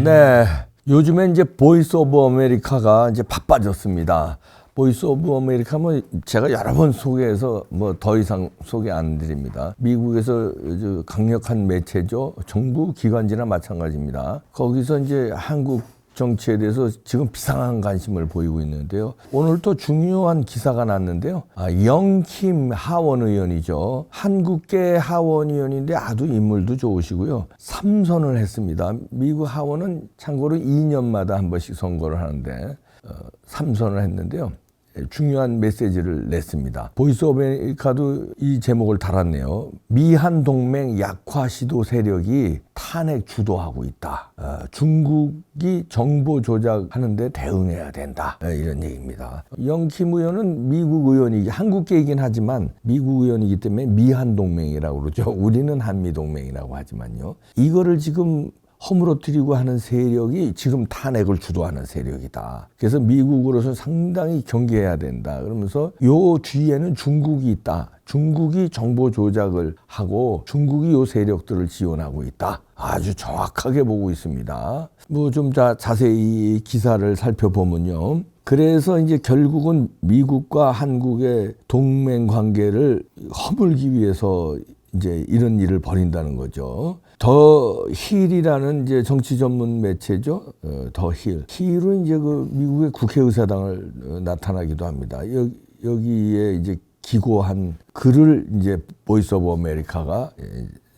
네, 요즘에 이제 보이스 오브 아메리카가 이제 바빠졌습니다. 보이스 오브 아메리카 뭐 제가 여러 번 소개해서 뭐 더 이상 소개 안 드립니다. 미국에서 강력한 매체죠. 정부 기관지나 마찬가지입니다. 거기서 이제 한국 정치에 대해서 지금 비상한 관심을 보이고 있는데요. 오늘 또 중요한 기사가 났는데요. 영킴 하원 의원이죠. 한국계 하원 의원인데 아주 인물도 좋으시고요. 3선을 했습니다. 미국 하원은 참고로 2년마다 한 번씩 선거를 하는데 3선을 했는데요. 중요한 메시지를 냈습니다. 보이스 오브 아메리카도 이 제목을 달았네요. 미한 동맹 약화 시도 세력이 탄핵 주도하고 있다. 중국이 정보 조작하는데 대응해야 된다. 이런 얘기입니다. 영킴 의원은 미국 의원이기, 한국계이긴 하지만 미국 의원이기 때문에 미한 동맹이라고 그러죠. 우리는 한미 동맹이라고 하지만요. 이거를 지금 허물어뜨리고 하는 세력이 지금 탄핵을 주도하는 세력이다. 그래서 미국으로서 상당히 경계해야 된다. 그러면서 요 뒤에는 중국이 있다. 중국이 정보 조작을 하고 중국이 요 세력들을 지원하고 있다. 아주 정확하게 보고 있습니다. 뭐 좀 자세히 기사를 살펴보면요. 그래서 이제 결국은 미국과 한국의 동맹 관계를 허물기 위해서 이제 이런 일을 벌인다는 거죠. 더 힐이라는 이제 정치 전문 매체죠. 더 힐. 힐은 이제 그 미국의 국회의사당을 나타나기도 합니다. 여기에 이제 기고한 글을 이제 보이스 오브 아메리카가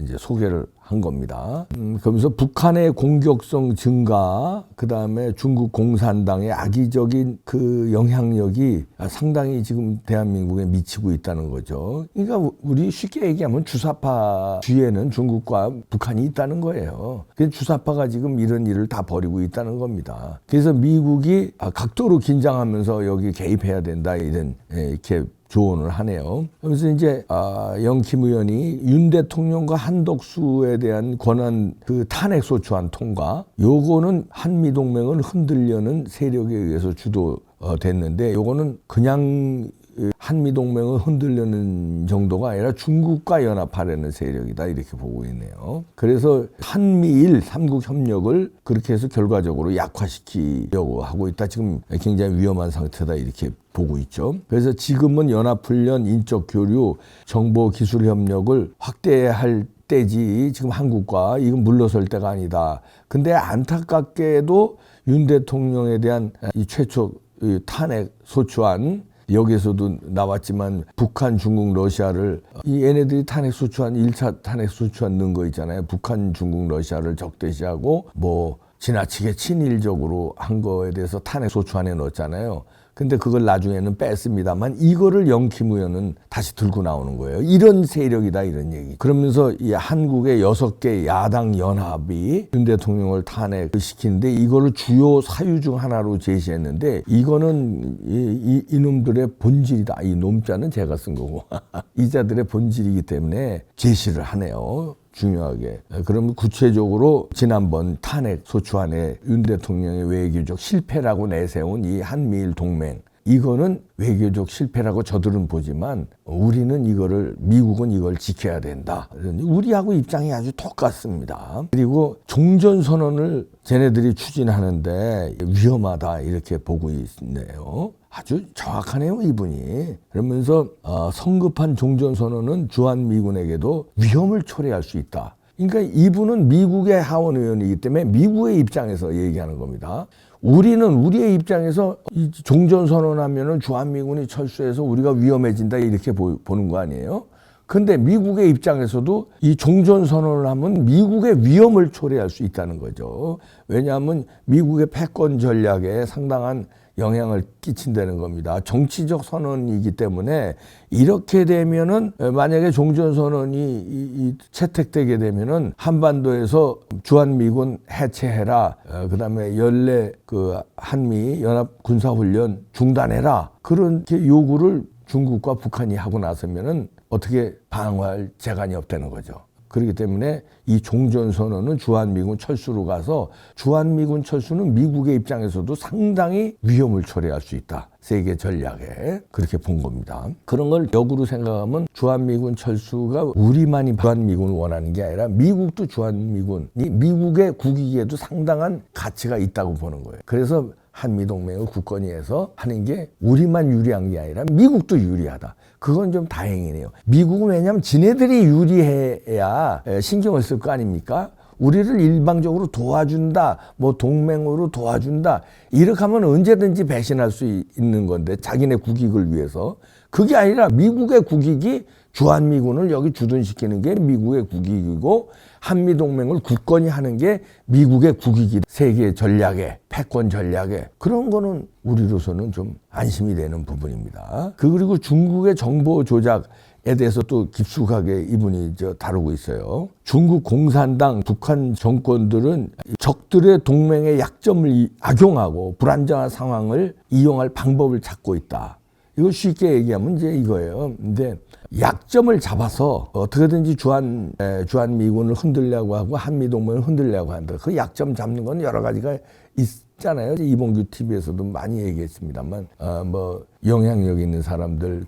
이제 소개를 한 겁니다. 그러면서 북한의 공격성 증가, 그 다음에 중국 공산당의 악의적인 그 영향력이 상당히 지금 대한민국에 미치고 있다는 거죠. 그러니까 우리 쉽게 얘기하면 주사파 뒤에는 중국과 북한이 있다는 거예요. 그래서 주사파가 지금 이런 일을 다 벌이고 있다는 겁니다. 그래서 미국이 각도로 긴장하면서 여기 개입해야 된다, 이런 이렇게 조언을 하네요. 그래서 이제 영킴 의원이 윤 대통령과 한덕수에 대한 권한 그 탄핵 소추안 통과, 요거는 한미 동맹을 흔들려는 세력에 의해서 주도됐는데 요거는 그냥 한미 동맹을 흔들려는 정도가 아니라 중국과 연합하려는 세력이다, 이렇게 보고 있네요. 그래서 한미일 3국 협력을 그렇게 해서 결과적으로 약화시키려고 하고 있다. 지금 굉장히 위험한 상태다, 이렇게 보고 있죠. 그래서 지금은 연합훈련, 인적 교류, 정보 기술 협력을 확대할 때지 지금 한국과 이건 물러설 때가 아니다. 근데 안타깝게도 윤 대통령에 대한 이 최초 탄핵 소추안, 여기에서도 나왔지만 북한, 중국, 러시아를 얘네들이 탄핵 소추안 1차 탄핵 소추안 넣은 거 있잖아요. 북한, 중국, 러시아를 적대시하고 뭐 지나치게 친일적으로 한 거에 대해서 탄핵 소추안에 넣었잖아요. 근데 그걸 나중에는 뺐습니다만 이거를 영킴 의원은 다시 들고 나오는 거예요. 이런 세력이다, 이런 얘기. 그러면서 이 한국의 6개 야당 연합이 윤 대통령을 탄핵시키는데 이거를 주요 사유 중 하나로 제시했는데 이거는 이놈들의 본질이다. 이 놈자는 제가 쓴 거고 이자들의 본질이기 때문에 제시를 하네요. 중요하게. 그러면 구체적으로 지난번 탄핵 소추안에 윤 대통령의 외교적 실패라고 내세운 이 한미일 동맹, 이거는 외교적 실패라고 저들은 보지만 우리는 미국은 이걸 지켜야 된다. 우리하고 입장이 아주 똑같습니다. 그리고 종전선언을 쟤네들이 추진하는데 위험하다, 이렇게 보고 있네요. 아주 정확하네요, 이분이. 그러면서 성급한 종전선언은 주한미군에게도 위험을 초래할 수 있다. 그러니까 이분은 미국의 하원 의원이기 때문에 미국의 입장에서 얘기하는 겁니다. 우리는 우리의 입장에서 이 종전선언하면은 주한미군이 철수해서 우리가 위험해진다, 이렇게 보는 거 아니에요? 근데 미국의 입장에서도 이 종전선언을 하면 미국의 위험을 초래할 수 있다는 거죠. 왜냐하면 미국의 패권 전략에 상당한 영향을 끼친다는 겁니다. 정치적 선언이기 때문에 이렇게 되면은 만약에 종전선언이 채택되게 되면은 한반도에서 주한미군 해체해라. 그다음에 연례 그 한미 연합 군사훈련 중단해라. 그런 요구를 중국과 북한이 하고 나서면은 어떻게 방어할 재간이 없다는 거죠. 그렇기 때문에 이 종전선언은 주한미군 철수로 가서 주한미군 철수는 미국의 입장에서도 상당히 위험을 초래할 수 있다. 세계 전략에 그렇게 본 겁니다. 그런 걸 역으로 생각하면 주한미군 철수가 우리만이 주한미군을 원하는 게 아니라 미국도 주한미군이 미국의 국익에도 상당한 가치가 있다고 보는 거예요. 그래서 한미동맹을 굳건히 해서 하는 게 우리만 유리한 게 아니라 미국도 유리하다. 그건 좀 다행이네요. 미국은 왜냐하면 지네들이 유리해야 신경을 쓸 거 아닙니까? 우리를 일방적으로 도와준다, 뭐 동맹으로 도와준다, 이렇게 하면 언제든지 배신할 수 있는 건데, 자기네 국익을 위해서. 그게 아니라 미국의 국익이 주한미군을 여기 주둔시키는 게 미국의 국익이고, 한미동맹을 굳건히 하는 게 미국의 국익이다. 세계 전략에, 패권 전략에. 그런 거는 우리로서는 좀 안심이 되는 부분입니다. 그리고 중국의 정보 조작에 대해서 또 깊숙하게 이분이 다루고 있어요. 중국 공산당, 북한 정권들은 적들의 동맹의 약점을 악용하고 불안정한 상황을 이용할 방법을 찾고 있다. 이거 쉽게 얘기하면 이제 이거예요. 근데 약점을 잡아서 어떻게든지 주한미군을 흔들려고 하고 한미동맹을 흔들려고 한다. 그 약점 잡는 건 여러 가지가 있잖아요. 이봉규 TV에서도 많이 얘기했습니다만, 뭐 영향력 있는 사람들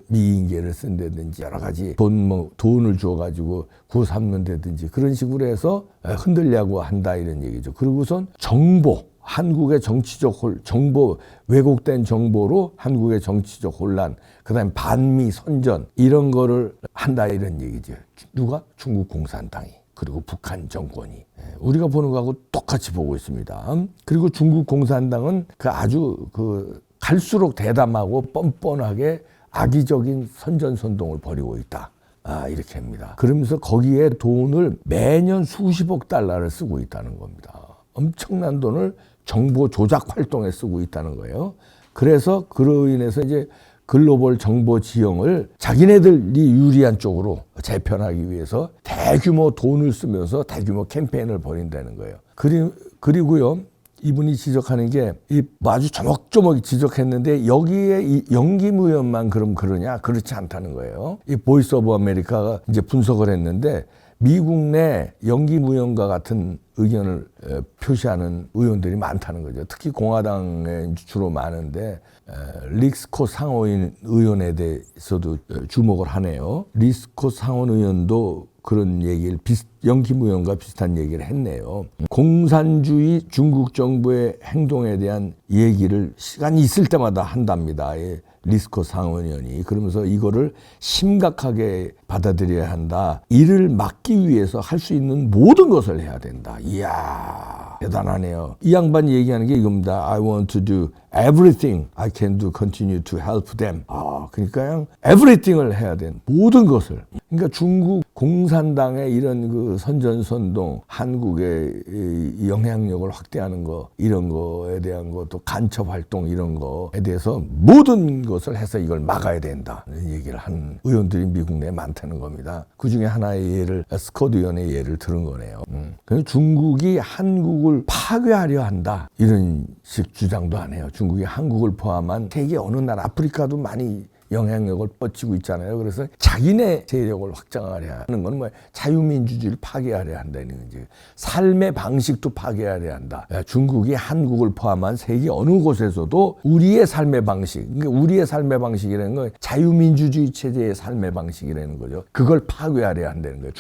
미인계를 쓴다든지 여러 가지 돈을 줘가지고 구워 삼는다든지 그런 식으로 해서 흔들려고 한다 이런 얘기죠. 그리고선 한국의 정보, 왜곡된 정보로 한국의 정치적 혼란, 그 다음에 반미 선전, 이런 거를 한다, 이런 얘기죠. 누가? 중국 공산당이, 그리고 북한 정권이. 우리가 보는 거하고 똑같이 보고 있습니다. 그리고 중국 공산당은 아주 갈수록 대담하고 뻔뻔하게 악의적인 선전선동을 벌이고 있다. 이렇게 합니다. 그러면서 거기에 돈을 매년 수십억 달러를 쓰고 있다는 겁니다. 엄청난 돈을 정보 조작 활동에 쓰고 있다는 거예요. 그래서 그로 인해서 이제 글로벌 정보 지형을 자기네들이 유리한 쪽으로 재편하기 위해서 대규모 돈을 쓰면서 대규모 캠페인을 벌인다는 거예요. 그리고요, 이분이 지적하는 게 아주 조목조목 지적했는데 여기에 이 영기무연만 그러냐? 그렇지 않다는 거예요. 이 보이스 오브 아메리카가 이제 분석을 했는데 미국 내 영기무연과 같은 의견을 표시하는 의원들이 많다는 거죠. 특히 공화당에 주로 많은데 리스콧 상원 의원에 대해서도 주목을 하네요. 리스콧 상원 의원도 그런 얘기를 영기무연과 비슷한 얘기를 했네요. 공산주의 중국 정부의 행동에 대한 얘기를 시간이 있을 때마다 한답니다. 리스콧 상원의원이. 그러면서 이거를 심각하게 받아들여야 한다. 이를 막기 위해서 할 수 있는 모든 것을 해야 된다. 이야, 대단하네요. 이 양반이 얘기하는 게 이겁니다. I want to do everything I can do, continue to help them. 그러니까 그냥 everything을 해야 된 모든 것을. 그러니까 중국 공산당의 이런 선전선동, 한국의 영향력을 확대하는 거, 이런 거에 대한 거, 또 간첩 활동 이런 거에 대해서 모든 것을 해서 이걸 막아야 된다. 이런 얘기를 한 의원들이 미국 내에 많다는 겁니다. 그 중에 하나의 예를, 스콧 의원의 예를 들은 거네요. 그래서 중국이 한국을 파괴하려 한다. 이런 식 주장도 안 해요. 중국이 한국을 포함한 세계 어느 나라, 아프리카도 많이 영향력을 뻗치고 있잖아요. 그래서 자기네 세력을 확장하려 하는 건 자유민주주의를 파괴하려 한다는 거지. 삶의 방식도 파괴하려 한다. 중국이 한국을 포함한 세계 어느 곳에서도 우리의 삶의 방식, 그러니까 우리의 삶의 방식이라는 건 자유민주주의 체제의 삶의 방식이라는 거죠. 그걸 파괴하려 한다는 거예요.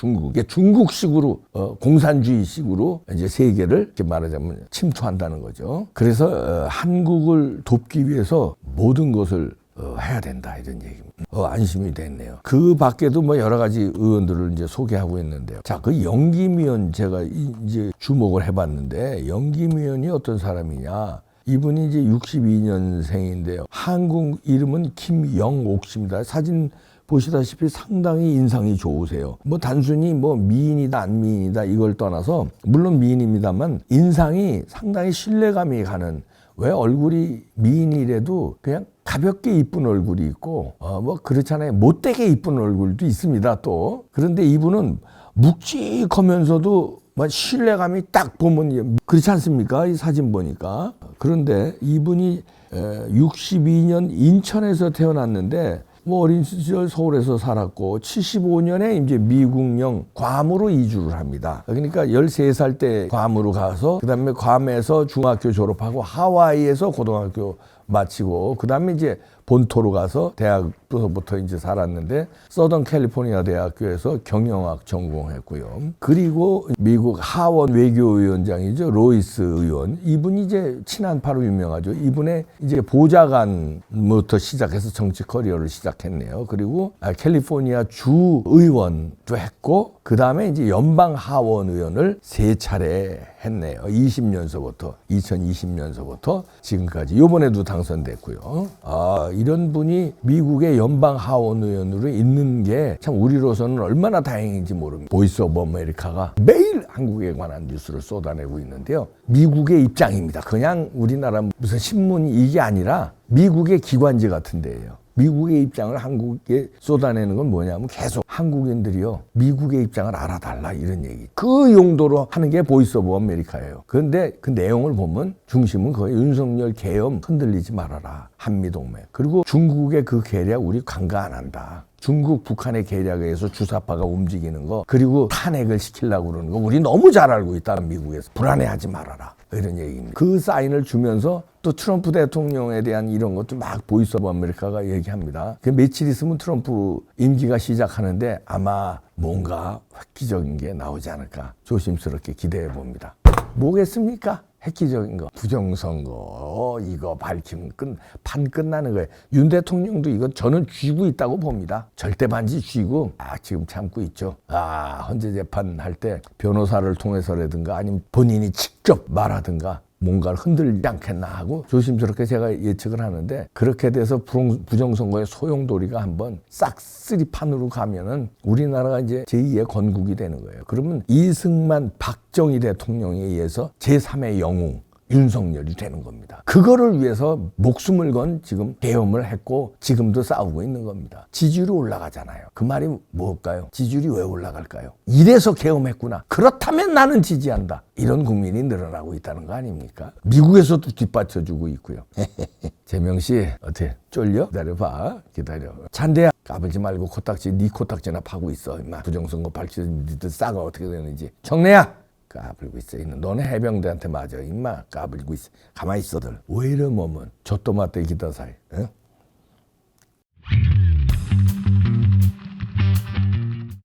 중국식으로 공산주의식으로 이제 세계를 이렇게 말하자면 침투한다는 거죠. 그래서 한국을 돕기 위해서 모든 것을 해야 된다, 이런 얘기입니다. 안심이 됐네요. 그 밖에도 여러 가지 의원들을 이제 소개하고 있는데요. 자, 그 영기무연 제가 이제 주목을 해봤는데, 영기무연이 어떤 사람이냐? 이분이 이제 62년생인데요. 한국 이름은 김영옥 씨입니다. 사진 보시다시피 상당히 인상이 좋으세요. 단순히 미인이다 안 미인이다 이걸 떠나서, 물론 미인입니다만 인상이 상당히 신뢰감이 가는, 왜 얼굴이 미인이라도 그냥 가볍게 이쁜 얼굴이 있고 그렇잖아요. 못되게 이쁜 얼굴도 있습니다 또. 그런데 이분은 묵직하면서도 신뢰감이 딱 보면 그렇지 않습니까? 이 사진 보니까. 그런데 이분이 62년 인천에서 태어났는데 뭐 어린 시절 서울에서 살았고 75년에 이제 미국령 괌으로 이주를 합니다. 그러니까 13살 때 괌으로 가서 그다음에 괌에서 중학교 졸업하고 하와이에서 고등학교 마치고 그다음에 이제 본토로 가서 대학부터 이제 살았는데 서던 캘리포니아 대학교에서 경영학 전공했고요. 그리고 미국 하원 외교위원장이죠. 로이스 의원. 이분이 이제 친한파로 유명하죠. 이분의 이제 보좌관부터 시작해서 정치 커리어를 시작했네요. 그리고 캘리포니아 주 의원도 했고 그다음에 이제 연방 하원 의원을 3차례 했네요. 2020년서부터 지금까지. 이번에도 당선됐고요. 이런 분이 미국의 연방 하원 의원으로 있는 게 참 우리로서는 얼마나 다행인지 모릅니다. 보이스 오브 아메리카가 매일 한국에 관한 뉴스를 쏟아내고 있는데요. 미국의 입장입니다. 그냥 우리나라 무슨 신문 이게 아니라 미국의 기관지 같은 데예요. 미국의 입장을 한국에 쏟아내는 건 뭐냐면 계속 한국인들이요 미국의 입장을 알아달라 이런 얘기. 그 용도로 하는 게 보이스 오브 아메리카예요. 그런데 그 내용을 보면 중심은 거의 윤석열 계엄 흔들리지 말아라. 한미동맹. 그리고 중국의 그 계략 우리 간과 안 한다. 중국, 북한의 계략에 의해서 주사파가 움직이는 거 그리고 탄핵을 시키려고 그러는 거 우리 너무 잘 알고 있다. 미국에서. 불안해하지 말아라. 이런 얘기입니다. 그 사인을 주면서 또 트럼프 대통령에 대한 이런 것도 막 보이스 오브 아메리카가 얘기합니다. 그 며칠 있으면 트럼프 임기가 시작하는데 아마 뭔가 획기적인 게 나오지 않을까 조심스럽게 기대해 봅니다. 뭐겠습니까? 획기적인 거. 부정선거 이거 밝히면 판 끝나는 거예요. 윤 대통령도 이거 저는 쥐고 있다고 봅니다. 절대 반지 쥐고 지금 참고 있죠. 헌재 재판할 때 변호사를 통해서라든가 아니면 본인이 직접 말하든가 뭔가를 흔들지 않겠나 하고 조심스럽게 제가 예측을 하는데 그렇게 돼서 부정선거의 소용돌이가 한번 싹쓸이 판으로 가면은 우리나라가 이제 제2의 건국이 되는 거예요. 그러면 이승만 박정희 대통령에 의해서 제3의 영웅 윤석열이 되는 겁니다. 그거를 위해서 목숨을 건 지금 계엄을 했고 지금도 싸우고 있는 겁니다. 지지율이 올라가잖아요. 그 말이 뭘까요? 지지율이 왜 올라갈까요? 이래서 계엄했구나. 그렇다면 나는 지지한다. 이런 국민이 늘어나고 있다는 거 아닙니까? 미국에서도 뒷받쳐주고 있고요. 재명씨 어때? 쫄려? 기다려. 찬대야 까불지 말고 코딱지 네 코딱지나 파고 있어. 임마. 부정선거 밝히는 니들 싸가 어떻게 되는지. 정래야 까불고 있어. 너네 해병대한테 맞아. 임마 까불고 있어. 가만히 있어들. 왜 이러면 젖도 맞대 기다 사이. 응?